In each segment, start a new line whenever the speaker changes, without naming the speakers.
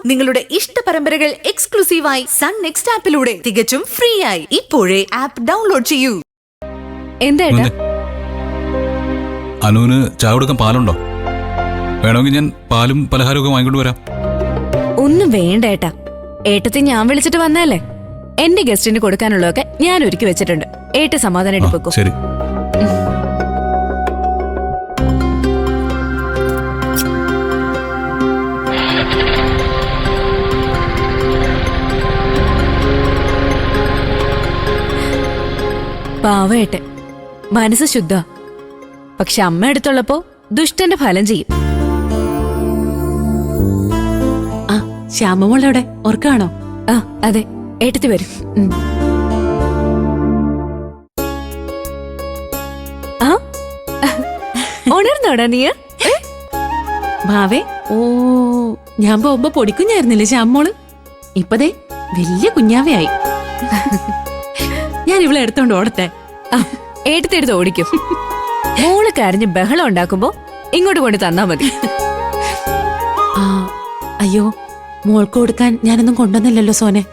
നിങ്ങളുടെ ഇഷ്ട പരമ്പരകൾ എക്സ്ക്ലൂസീവായി സൺ നെക്സ്റ്റ് ആപ്പിലൂടെ തികച്ചും ഫ്രീ ആയി ഇപ്പോഴേ ആപ്പ് ഡൗൺലോഡ് ചെയ്യൂ.
എന്താ
അനുവിന് ചായ കൊടുക്കാൻ പാലുണ്ടോ? വേണമെങ്കിൽ ഞാൻ പാലും പലഹാരവും ഒക്കെ വാങ്ങിക്കൊണ്ട് വരാം.
ഒന്നും വേണ്ട ഏട്ടാ. ഏട്ടത്തെ ഞാൻ വിളിച്ചിട്ട് വന്നല്ലേ. എന്റെ ഗസ്റ്റിന് കൊടുക്കാനുള്ളതൊക്കെ ഞാൻ ഒരുക്കി വെച്ചിട്ടുണ്ട്. ഏട്ട സമാധാനം വെക്കും.
ശരി.
പാവേട്ടെ, മനസ്സ് ശുദ്ധ. പക്ഷെ അമ്മ അടുത്തുള്ളപ്പോ ദുഷ്ടന്റെ ഫലം ചെയ്യും.
ആ ശ്യാമമോളെവിടെ ഓർക്കാണോ?
ആ അതെ, ഏട്ടത്തി വരും. ആ ഉണർന്നോടാ നീ?
ഭാവേ, ഓ ഞാൻ പോകുമ്പോ പൊടിക്കുഞ്ഞായിരുന്നില്ലേ ശ്യാമോള്? ഇപ്പതേ വലിയ കുഞ്ഞാവയായി. ഞാൻ ഇവിടെ എടുത്തോണ്ട് ഓടട്ടെ?
എടുത്തെടുത്ത് ഓടിക്കും. മോള് കരഞ്ഞ് ബഹളം ഉണ്ടാക്കുമ്പോ ഇങ്ങോട്ട് കൊണ്ട് തന്നാ മതി.
ആ അയ്യോ, മോൾക്ക് കൊടുക്കാൻ ഞാനൊന്നും കൊണ്ടുവന്നില്ലല്ലോ സോനെ.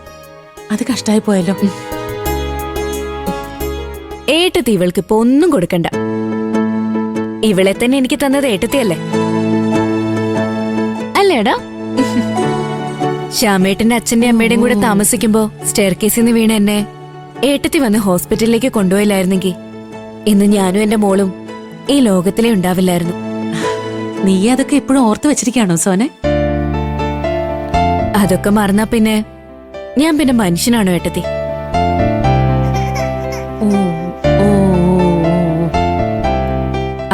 അത് കഷ്ടായി പോയല്ലോ.
ഏട്ടത്തി ഇവൾക്ക് ഇപ്പൊ ഒന്നും കൊടുക്കണ്ട. ഇവളെ തന്നെ എനിക്ക് തന്നത് ഏട്ടത്തിയല്ലേ? അല്ലേടാ? ശ്യാമേട്ടന്റെ അച്ഛന്റെ അമ്മയുടെയും കൂടെ താമസിക്കുമ്പോ സ്റ്റെയർ കേസിൽ നിന്ന് വീണ എന്നെ ഏട്ടത്തി വന്ന് ഹോസ്പിറ്റലിലേക്ക് കൊണ്ടുപോയില്ലായിരുന്നെങ്കിൽ ഇന്ന് ഞാനും എന്റെ മോളും ഈ ലോകത്തിലേ ഉണ്ടാവില്ലായിരുന്നു.
നീ അതൊക്കെ ഇപ്പോഴും ഓർത്തു വെച്ചിരിക്കാണോ സോനെ?
അതൊക്കെ മറന്നാ പിന്നെ ഞാൻ പിന്നെ മനുഷ്യനാണോ ഏട്ടത്തി?
ഓ ഓ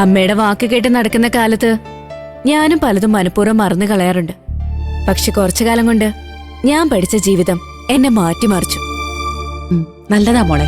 അമ്മയുടെ വാക്ക് കേട്ട് നടക്കുന്ന കാലത്ത് ഞാനും പലതും മനഃപൂർവ്വം മറന്നു കളയാറുണ്ട്. പക്ഷെ കുറച്ചു കാലം കൊണ്ട് ഞാൻ പഠിച്ച ജീവിതം എന്നെ മാറ്റിമറിച്ചു.
നല്ലതാ മോളെ.